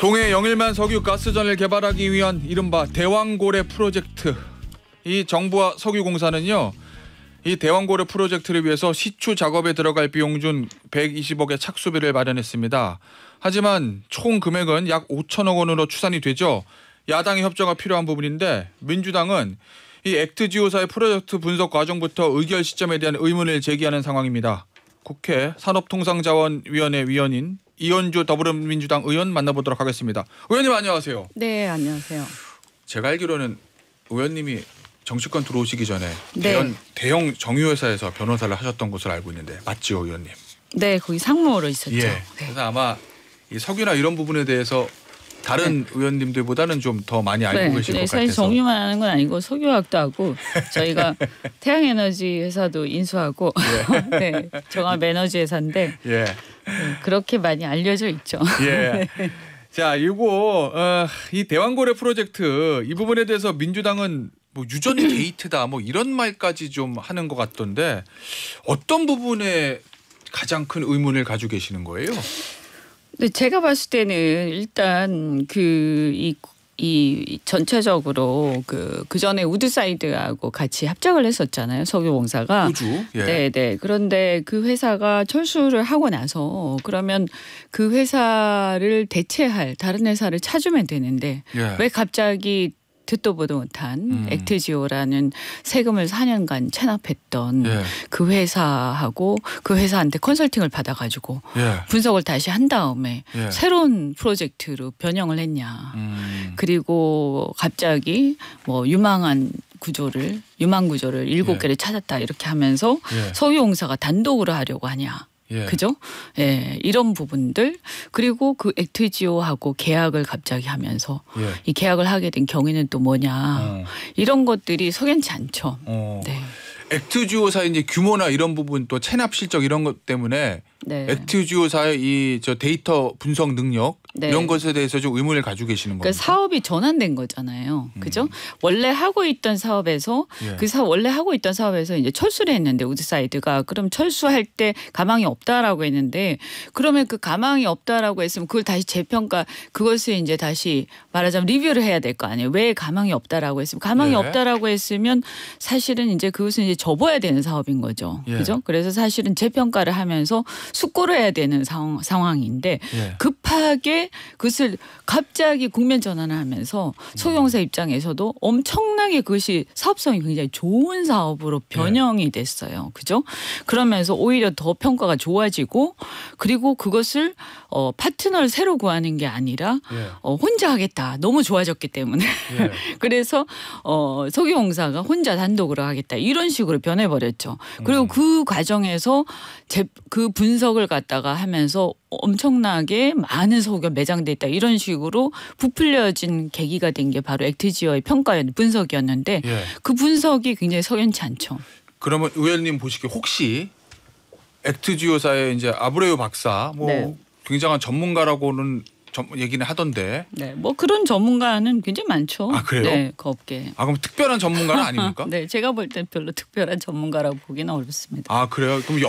동해 영일만 석유 가스전을 개발하기 위한 이른바 대왕고래 프로젝트. 이 정부와 석유공사는요, 이 대왕고래 프로젝트를 위해서 시추 작업에 들어갈 비용 중 120억의 착수비를 마련했습니다. 하지만 총 금액은 약 5천억 원으로 추산이 되죠. 야당의 협조가 필요한 부분인데 민주당은 이 액트지오사의 프로젝트 분석 과정부터 의결 시점에 대한 의문을 제기하는 상황입니다. 국회 산업통상자원위원회 위원인 이현주 더불어민주당 의원 만나보도록 하겠습니다. 의원님 안녕하세요. 네, 안녕하세요. 제가 알기로는 의원님이 정치권 들어오시기 전에 네. 대형 정유회사에서 변호사를 하셨던 것으로 알고 있는데 맞지요, 의원님? 네, 거기 상무로 있었죠. 예. 네. 그래서 아마 이 석유나 이런 부분에 대해서 다른 의원님들보다는 좀 더 많이 알고 계실 것 같아서. 사실 정유만 하는 건 아니고 석유학도 하고 저희가 태양에너지 회사도 인수하고 네, 정합에너지 회사인데 예. 네, 그렇게 많이 알려져 있죠. 예. 자, 이거 이 대왕고래 프로젝트 이 부분에 대해서 민주당은 뭐 유전이 게이트다 뭐 이런 말까지 좀 하는 것 같던데 어떤 부분에 가장 큰 의문을 가지고 계시는 거예요? 네, 제가 봤을 때는 일단 이 전체적으로 그 전에 우드사이드하고 같이 합작을 했었잖아요, 석유공사가. 우주. 예. 네. 그런데 그 회사가 철수를 하고 나서 그러면 그 회사를 대체할 다른 회사를 찾으면 되는데 예. 왜 갑자기 듣도 보도 못한 액트지오라는 세금을 4년간 체납했던 예. 그 회사하고 그 회사한테 컨설팅을 받아가지고 예. 분석을 다시 한 다음에 예. 새로운 프로젝트로 변형을 했냐. 그리고 갑자기 뭐 유망 구조를 7개를 찾았다 이렇게 하면서 예. 석유공사가 단독으로 하려고 하냐. 예. 그죠? 예, 이런 부분들 그리고 그 액트지오하고 계약을 갑자기 하면서 예. 이 계약을 하게 된 경위는 또 뭐냐 이런 것들이 석연치 않죠. 네. 액트지오사의 이제 규모나 이런 부분 또 체납 실적 이런 것 때문에 네. 액트지오사의 이 데이터 분석 능력 네. 이런 것에 대해서 좀 의문을 가지고 계시는 겁니다. 그러니까 사업이 전환된 거잖아요. 그죠? 원래 하고 있던 사업에서 예. 원래 하고 있던 사업에서 이제 철수를 했는데 우드사이드가 그럼 철수할 때 가망이 없다라고 했는데 그러면 그 가망이 없다라고 했으면 그걸 다시 재평가 그것을 이제 다시 말하자면 리뷰를 해야 될 거 아니에요. 왜 가망이 없다라고 했으면 가망이 예. 없다라고 했으면 사실은 이제 그것은 이제 접어야 되는 사업인 거죠. 예. 그죠? 그래서 사실은 재평가를 하면서 숙고를 해야 되는 상황인데 예. 급하게 그것을 갑자기 국면 전환을 하면서 석유공사 입장에서도 엄청나게 그것이 사업성이 굉장히 좋은 사업으로 변형이 됐어요. 그죠? 그러면서 오히려 더 평가가 좋아지고 그리고 그것을 파트너를 새로 구하는 게 아니라 예. 혼자 하겠다. 너무 좋아졌기 때문에. 예. 그래서 석유공사가 혼자 단독으로 하겠다. 이런 식으로 변해버렸죠. 그리고 그 과정에서 그 분석을 갖다가 하면서 엄청나게 많은 석유가 매장돼 있다. 이런 식으로 부풀려진 계기가 된 게 바로 액트지오의 분석이었는데 예. 그 분석이 굉장히 석연치 않죠. 그러면 의원님 보시기에 혹시 액트지오사의 이제 아브레우 박사 뭐 네. 굉장한 전문가라고는 얘기는 하던데. 네, 뭐 그런 전문가는 굉장히 많죠. 아, 그래요? 네, 그 업계. 아 그럼 특별한 전문가는 아닙니까? 네, 제가 볼 땐 별로 특별한 전문가라고 보기는 어렵습니다. 아 그래요? 그럼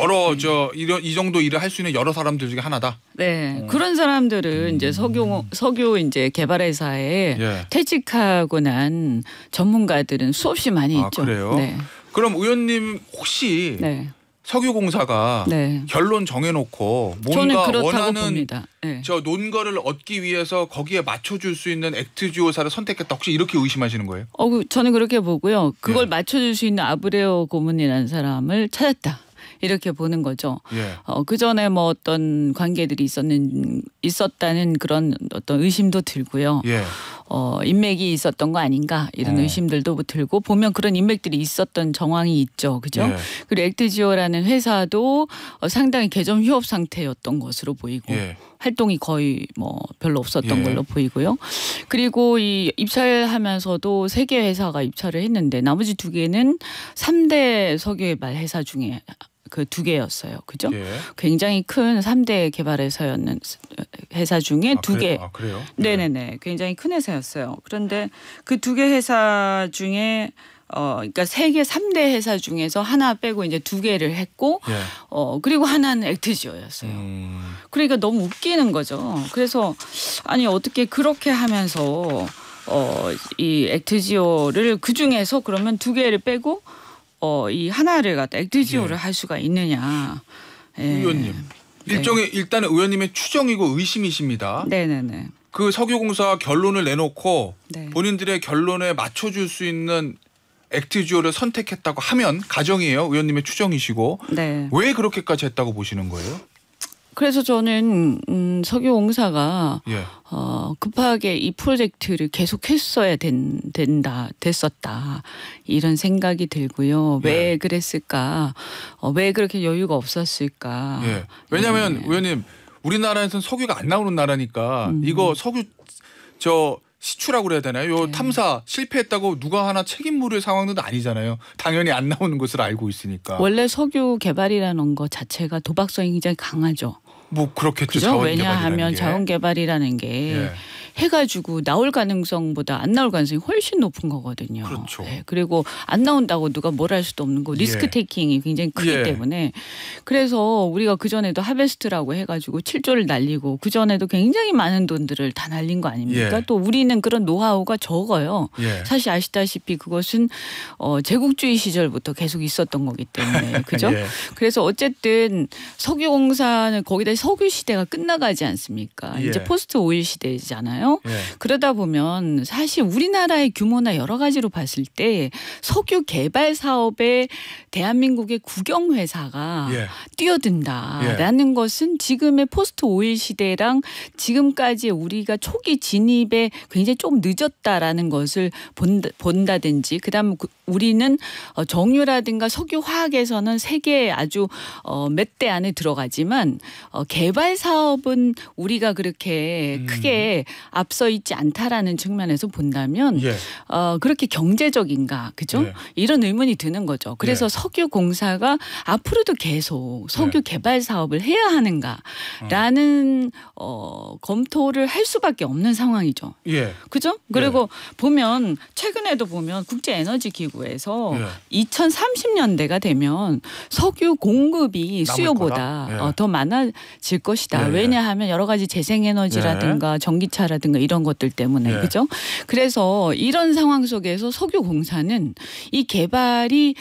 이 정도 일을 할 수 있는 여러 사람들 중에 하나다. 네, 그런 사람들은 이제 석유 이제 개발회사에 예. 퇴직하고 난 전문가들은 수없이 많이 아, 있죠. 그래요? 네, 그럼 의원님 혹시 네, 석유공사가 네. 결론 정해놓고 저는 뭔가 그렇다고 원하는 봅니다. 네. 저 논거를 얻기 위해서 거기에 맞춰줄 수 있는 액트지오사를 선택했다. 혹시 이렇게 의심하시는 거예요? 저는 그렇게 보고요. 그걸 예. 맞춰줄 수 있는 아브레오 고문이라는 사람을 찾았다. 이렇게 보는 거죠. 예. 그 전에 뭐 어떤 관계들이 있었다는 그런 어떤 의심도 들고요. 예. 인맥이 있었던 거 아닌가 이런 의심들도 들고 보면 그런 인맥들이 있었던 정황이 있죠. 그죠? 예. 그리고 액트지오라는 회사도 상당히 개점 휴업 상태였던 것으로 보이고 예. 활동이 거의 뭐 별로 없었던 예. 걸로 보이고요. 그리고 이 입찰하면서도 3개 회사가 입찰을 했는데 나머지 2개는 3대 석유개발 회사 중에 그 2개였어요. 그죠? 예. 굉장히 큰 3대 개발 회사 중에 2개. 아 그래요? 네네네. 굉장히 큰 회사였어요. 그런데 그 2개 회사 중에 그러니까 세계 3대 회사 중에서 하나 빼고 이제 2개를 했고 예. 그리고 하나는 액트지오였어요. 그러니까 너무 웃기는 거죠. 그래서 아니 어떻게 그렇게 하면서 이 액트지오를 그 중에서 그러면 2개를 빼고 이 하나를 갖다 액트지오를 할 수가 있느냐. 예. 의원님. 일종의 일단은 의원님의 추정이고 의심이십니다. 네네네. 그 석유공사 결론을 내놓고 네. 본인들의 결론에 맞춰줄 수 있는 액트지오를 선택했다고 하면 가정이에요. 의원님의 추정이시고 네. 왜 그렇게까지 했다고 보시는 거예요? 그래서 저는 석유공사가 예. 급하게 이 프로젝트를 계속했어야 됐었다 이런 생각이 들고요. 왜 그랬을까? 왜 그렇게 여유가 없었을까? 예. 왜냐하면 의원님 우리나라에서는 석유가 안 나오는 나라니까 이거 석유 시추라고 그래야 되나요? 요 탐사 실패했다고 누가 하나 책임 물을 상황도 아니잖아요. 당연히 안 나오는 것을 알고 있으니까. 원래 석유 개발이라는 것 자체가 도박성이 굉장히 강하죠. 뭐 그렇겠죠. 그죠? 왜냐하면 자원 개발이라는 게 해가지고 나올 가능성보다 안 나올 가능성이 훨씬 높은 거거든요. 그렇죠. 네. 그리고 안 나온다고 누가 뭘 할 수도 없는 거 리스크 테이킹이 굉장히 크기 때문에 그래서 우리가 그전에도 하베스트라고 해가지고 7조를 날리고 그전에도 굉장히 많은 돈들을 다 날린 거 아닙니까? 또 우리는 그런 노하우가 적어요. 사실 아시다시피 그것은 제국주의 시절부터 계속 있었던 거기 때문에 그죠? 그래서 어쨌든 석유공사는 거기다 석유 시대가 끝나가지 않습니까? 이제 포스트 오일 시대잖아요. 그러다 보면 사실 우리나라의 규모나 여러 가지로 봤을 때 석유 개발 사업에 대한민국의 국영회사가 뛰어든다라는 것은 지금의 포스트 오일 시대랑 지금까지 우리가 초기 진입에 굉장히 조금 늦었다라는 것을 본다든지 그다음 우리는 정유라든가 석유화학에서는 세계 아주 몇 대 안에 들어가지만 개발 사업은 우리가 그렇게 크게 앞서 있지 않다라는 측면에서 본다면 그렇게 경제적인가 그죠? 이런 의문이 드는 거죠. 그래서 석유공사가 앞으로도 계속 석유 개발 사업을 해야 하는가라는 검토를 할 수밖에 없는 상황이죠. 그죠? 그리고 보면 최근에도 보면 국제에너지기구에서 2030년대가 되면 석유 공급이 수요보다 더 많아질 것이다. 왜냐하면 여러 가지 재생에너지라든가 전기차라든가 이런 것들 때문에 그죠? 그래서 이런 상황 속에서 석유공사는 이 개발이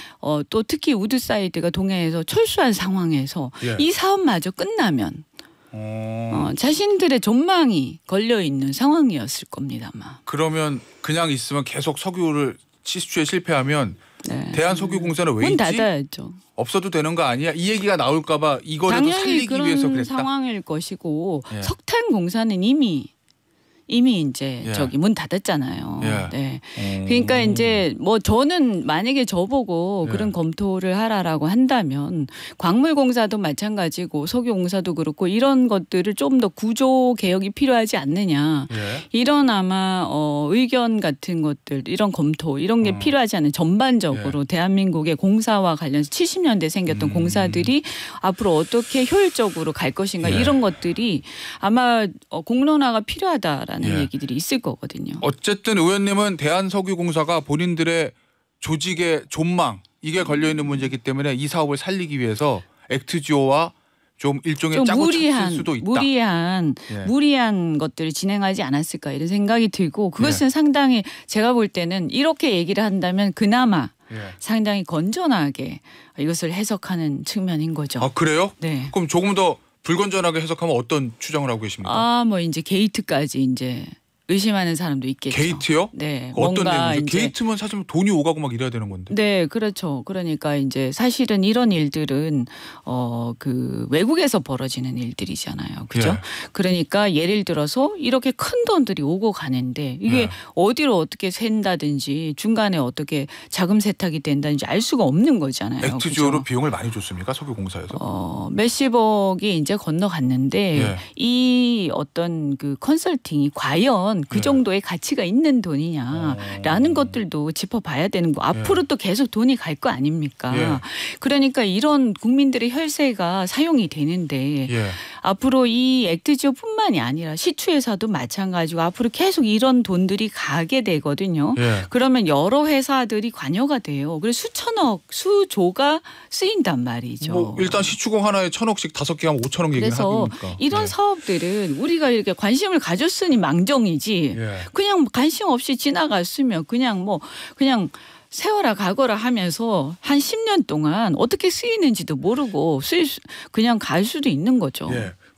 또 특히 우드사이드가 동해에서 철수한 상황에서 이 사업마저 끝나면 자신들의 전망이 걸려 있는 상황이었을 겁니다, 아마. 그러면 그냥 있으면 계속 석유를 시추에 실패하면 대한석유공사는 왜 문 있지? 닫아야죠. 없어도 되는 거 아니야? 이 얘기가 나올까봐 이거를 살리기 위해서 그랬다. 당연히 그런 상황일 것이고 석탄공사는 이미 이제 저기 문 닫았잖아요. 네. 그러니까 이제 뭐 저는 만약에 저보고 그런 검토를 하라라고 한다면 광물공사도 마찬가지고 석유공사도 그렇고 이런 것들을 좀 더 구조 개혁이 필요하지 않느냐. 이런 아마 의견 같은 것들 이런 검토 이런 게 필요하지 않은 전반적으로 대한민국의 공사와 관련해서 70년대 생겼던 공사들이 앞으로 어떻게 효율적으로 갈 것인가 이런 것들이 아마 공론화가 필요하다라는 얘기들이 있을 거거든요. 어쨌든 의원님은 대한석유공사가 본인들의 조직의 존망 이게 걸려있는 문제이기 때문에 이 사업을 살리기 위해서 액트지오와 좀 일종의 짜고 쳤을 수도 있다. 무리한 것들을 진행하지 않았을까 이런 생각이 들고 그것은 상당히 제가 볼 때는 이렇게 얘기를 한다면 그나마 상당히 건전하게 이것을 해석하는 측면인 거죠. 아 그래요? 네. 그럼 조금 더 불건전하게 해석하면 어떤 추정을 하고 계십니까? 뭐 이제 게이트까지 이제 의심하는 사람도 있겠죠. 게이트요? 네. 어떤 뭔가 내용이죠? 게이트면 사실 돈이 오가고 막 이래야 되는 건데. 네, 그렇죠. 그러니까 이제 사실은 이런 일들은 그 외국에서 벌어지는 일들이잖아요. 그죠? 그러니까 예를 들어서 이렇게 큰 돈들이 오고 가는데 이게 어디로 어떻게 샌다든지 중간에 어떻게 자금 세탁이 된다든지 알 수가 없는 거잖아요. 액트지오로 비용을 많이 줬습니까? 석유공사에서? 몇십억이 이제 건너갔는데 이 어떤 그 컨설팅이 과연 과연 그 정도의 가치가 있는 돈이냐라는 것들도 짚어봐야 되는 거. 앞으로 또 계속 돈이 갈 거 아닙니까? 그러니까 이런 국민들의 혈세가 사용이 되는데 앞으로 이 액트지오뿐만이 아니라 시추회사도 마찬가지고 앞으로 계속 이런 돈들이 가게 되거든요. 그러면 여러 회사들이 관여가 돼요. 그래서 수천억, 수조가 쓰인단 말이죠. 뭐 일단 시추공 하나에 1,000억씩 5개 하면 5천억 얘기는 그래서 하니까. 이런 사업들은 우리가 이렇게 관심을 가졌으니 망정이지 그냥 관심 없이 지나갔으면 그냥 세워라 가거라 하면서 한 10년 동안 어떻게 쓰이는지도 모르고 그냥 갈 수도 있는 거죠.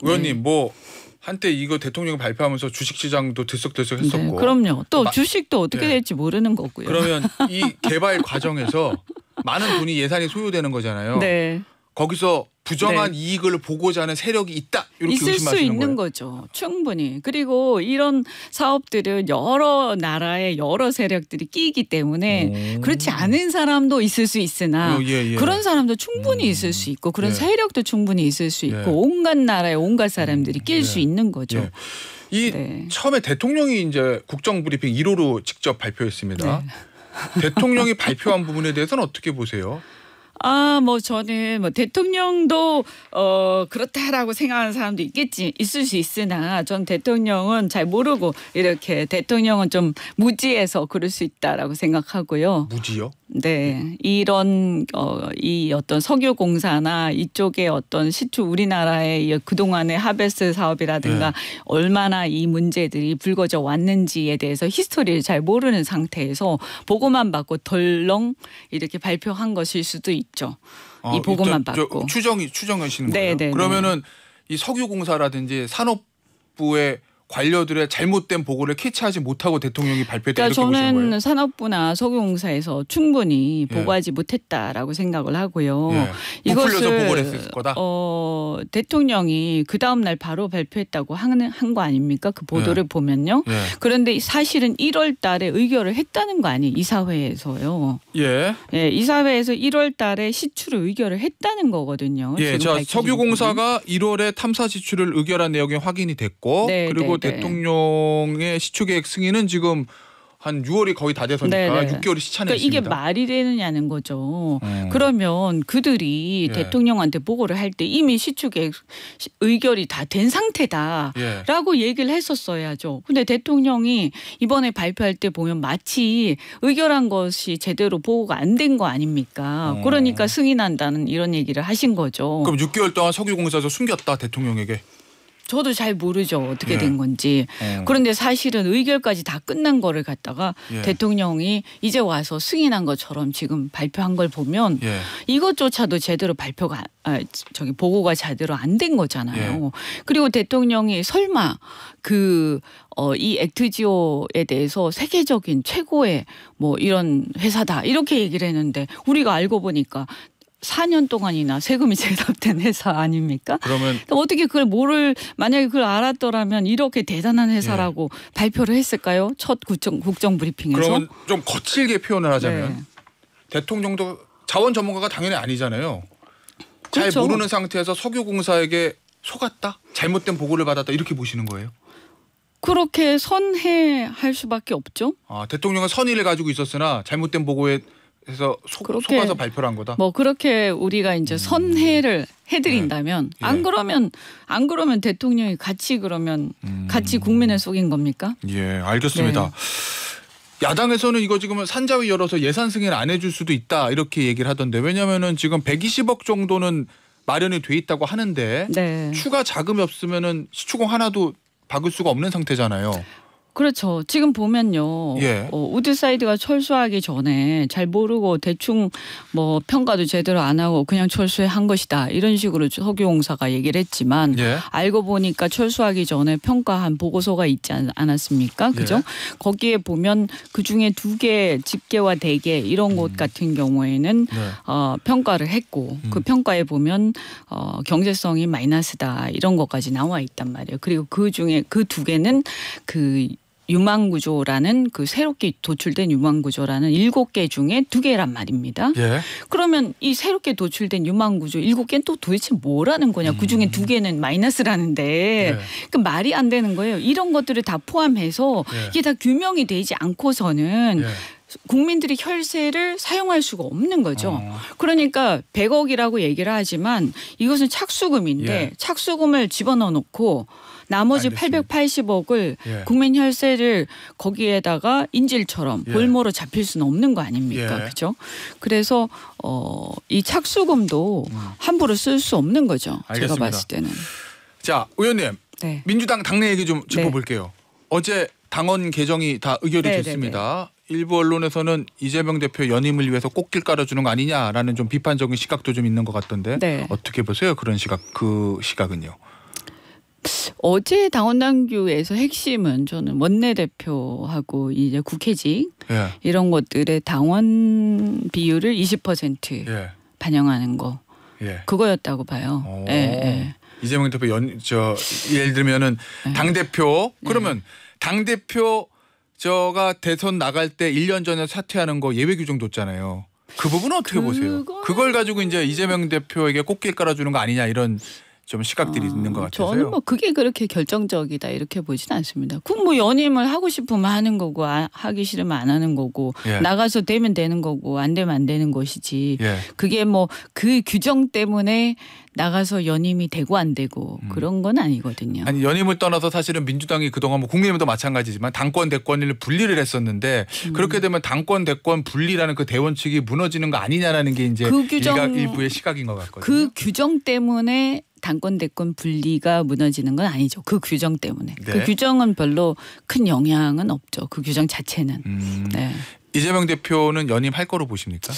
의원님 뭐 한때 이거 대통령이 발표하면서 주식시장도 들썩들썩했었고. 네, 그럼요. 또 주식도 어떻게 될지 모르는 거고요. 그러면 이 개발 과정에서 많은 돈이 예산이 소요되는 거잖아요. 거기서 부정한 이익을 보고자 하는 세력이 있다 이렇게 있을 수 의심하시는 있는 거예요? 거죠. 충분히. 그리고 이런 사업들은 여러 나라의 여러 세력들이 끼기 때문에 그렇지 않은 사람도 있을 수 있으나 그런 사람도 충분히 있을 수 있고 그런 세력도 충분히 있을 수 있고 온갖 나라의 온갖 사람들이 낄 수 있는 거죠. 처음에 대통령이 이제 국정브리핑 1호로 직접 발표했습니다. 대통령이 발표한 부분에 대해서는 어떻게 보세요? 저는 대통령도 그렇다라고 생각하는 사람도 있을 수 있으나 전 대통령은 잘 모르고 이렇게 대통령은 좀 무지해서 그럴 수 있다라고 생각하고요. 무지요? 네, 이런 이 어떤 석유공사나 이쪽의 어떤 시추 우리나라의 그동안의 하베스 사업이라든가 얼마나 이 문제들이 불거져 왔는지에 대해서 히스토리를 잘 모르는 상태에서 보고만 받고 덜렁 이렇게 발표한 것일 수도 있죠. 이 보고만 받고 추정하시는 거예요. 그러면은 이 석유공사라든지 산업부의 관료들의 잘못된 보고를 캐치하지 못하고 대통령이 발표했다 이렇게 보시는 거예요? 저는 산업부나 석유공사에서 충분히 보고하지 못했다라고 생각을 하고요. 부풀려서 보고를 했을 거다. 대통령이 그 다음 날 바로 발표했다고 한 거 아닙니까? 그 보도를 보면요. 그런데 사실은 1월 달에 의결을 했다는 거 아니에요? 이사회에서요. 이사회에서 1월 달에 시추를 의결을 했다는 거거든요. 석유공사가 1월에 탐사 시추를 의결한 내용이 확인이 됐고 그리고 대통령의 시추 계획 승인은 지금 한 6월이 거의 다 돼서니까 6개월이 시차냈습니다. 그러니까 이게 말이 되느냐는 거죠. 그러면 그들이 대통령한테 보고를 할 때 이미 시추 계획 의결이 다 된 상태다라고 얘기를 했었어야죠. 근데 대통령이 이번에 발표할 때 보면 마치 의결한 것이 제대로 보고가 안 된 거 아닙니까? 그러니까 승인한다는 이런 얘기를 하신 거죠. 그럼 6개월 동안 석유공사에서 숨겼다 대통령에게? 저도 잘 모르죠. 어떻게 된 건지. 그런데 사실은 의결까지 다 끝난 거를 갖다가 대통령이 이제 와서 승인한 것처럼 지금 발표한 걸 보면 이것조차도 제대로 보고가 제대로 안 된 거잖아요. 그리고 대통령이 설마 이 액트지오에 대해서 세계적인 최고의 이런 회사다 이렇게 얘기를 했는데 우리가 알고 보니까 4년 동안이나 세금이 제납된 회사 아닙니까? 그러면 어떻게 만약에 그걸 알았더라면 이렇게 대단한 회사라고 발표를 했을까요? 첫 국정 브리핑에서. 그러면 좀 거칠게 표현을 하자면 대통령도 자원 전문가가 당연히 아니잖아요. 잘 모르는 상태에서 석유공사에게 속았다? 잘못된 보고를 받았다 이렇게 보시는 거예요? 그렇게 선회할 수밖에 없죠. 대통령은 선의를 가지고 있었으나 잘못된 보고에 해서 속아서 발표를 한 거다. 그렇게 우리가 이제 선회를 해드린다면 안 그러면 대통령이 같이 국민을 속인 겁니까? 알겠습니다. 야당에서는 이거 지금 산자위 열어서 예산 승인 안 해줄 수도 있다 이렇게 얘기를 하던데 왜냐하면은 지금 120억 정도는 마련이 돼 있다고 하는데 추가 자금이 없으면은 시추공 하나도 박을 수가 없는 상태잖아요. 그렇죠. 지금 보면요. 우드사이드가 철수하기 전에 잘 모르고 대충 평가도 제대로 안 하고 그냥 철수한 것이다. 이런 식으로 석유공사가 얘기를 했지만 알고 보니까 철수하기 전에 평가한 보고서가 있지 않았습니까? 그죠? 거기에 보면 그중에 2개 집계와 대계 이런 곳 같은 경우에는 평가를 했고 그 평가에 보면 경제성이 마이너스다. 이런 것까지 나와 있단 말이에요. 그리고 그중에 그 2개는 유망구조라는 그 새롭게 도출된 유망구조라는 7개 중에 2개란 말입니다. 예. 그러면 이 새롭게 도출된 유망구조 7개는 또 도대체 뭐라는 거냐. 그중에 2개는 마이너스라는데 예. 그 말이 안 되는 거예요. 이런 것들을 다 포함해서 예. 이게 다 규명이 되지 않고서는 예. 국민들이 혈세를 사용할 수가 없는 거죠. 어. 그러니까 100억이라고 얘기를 하지만 이것은 착수금인데 예. 착수금을 집어넣어 놓고 나머지 알겠습니다. 880억을 예. 국민 혈세를 거기에다가 인질처럼 예. 볼모로 잡힐 수는 없는 거 아닙니까? 예. 그렇죠? 그래서 이 착수금도 함부로 쓸 수 없는 거죠. 알겠습니다. 제가 봤을 때는. 자, 의원님. 네. 민주당 당내 얘기 좀 짚어볼게요. 어제 당원 개정이 다 의결이 네, 됐습니다. 일부 언론에서는 이재명 대표 연임을 위해서 꽃길 깔아주는 거 아니냐라는 좀 비판적인 시각도 좀 있는 것 같던데 네. 어떻게 보세요? 그런 시각, 그 시각은요. 어제 당원당규에서 핵심은 저는 원내대표하고 이제 국회직 예. 이런 것들의 당원 비율을 20% 예. 반영하는 거 예. 그거였다고 봐요. 오. 예, 예. 이재명 대표 예를 들면은 당 대표 네. 그러면 당 대표 저가 대선 나갈 때 1년 전에 사퇴하는 거 예외 규정 뒀잖아요. 그 부분은 어떻게 보세요? 그걸 가지고 이제 이재명 대표에게 꽃길 깔아주는 거 아니냐 이런 좀 시각들이 있는 것 같아서요. 저는 뭐 그게 그렇게 결정적이다 이렇게 보지는 않습니다. 뭐 연임을 하고 싶으면 하는 거고 하기 싫으면 안 하는 거고 예. 나가서 되면 되는 거고 안 되면 안 되는 것이지. 예. 그게 뭐 그 규정 때문에 나가서 연임이 되고 안 되고 그런 건 아니거든요. 아니 연임을 떠나서 사실은 민주당이 그동안 뭐 국민의힘도 마찬가지지만 당권 대권을 분리를 했었는데 그렇게 되면 당권 대권 분리라는 그 대원칙이 무너지는 거 아니냐라는 게 이제 그 규정- 일부의 시각인 것 같거든요. 그 규정 때문에 당권 대권 분리가 무너지는 건 아니죠. 그 규정 때문에. 네. 그 규정은 별로 큰 영향은 없죠. 그 규정 자체는. 네. 이재명 대표는 연임할 거로 보십니까?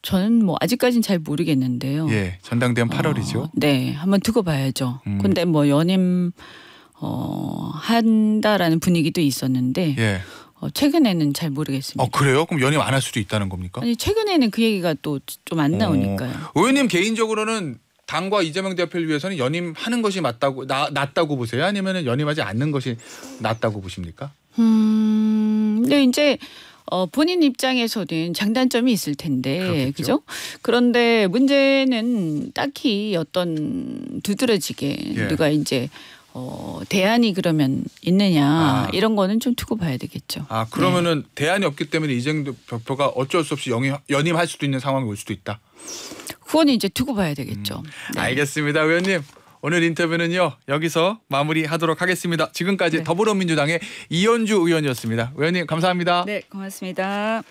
저는 뭐 아직까지는 잘 모르겠는데요. 예, 전당대회 8월이죠. 네, 한번 두고 봐야죠. 음. 근데 뭐 연임 한다라는 분위기도 있었는데 예. 최근에는 잘 모르겠습니다. 그래요? 그럼 연임 안 할 수도 있다는 겁니까? 아니 최근에는 그 얘기가 또 좀 안 나오니까요. 의원님 개인적으로는 당과 이재명 대표를 위해서는 연임하는 것이 낫다고 보세요? 아니면 연임하지 않는 것이 낫다고 보십니까? 근데 이제 본인 입장에서는 장단점이 있을 텐데, 그렇겠죠. 그죠? 그런데 문제는 딱히 어떤 두드러지게 예. 누가 이제 대안이 그러면 있느냐 이런 거는 좀 두고 봐야 되겠죠. 그러면은 대안이 없기 때문에 이재명 대표가 어쩔 수 없이 연임할 수도 있는 상황이 올 수도 있다. 그건 이제 두고 봐야 되겠죠. 네. 알겠습니다, 의원님. 오늘 인터뷰는요 여기서 마무리하도록 하겠습니다. 지금까지 네. 더불어민주당의 이현주 의원이었습니다. 의원님 감사합니다. 네, 고맙습니다.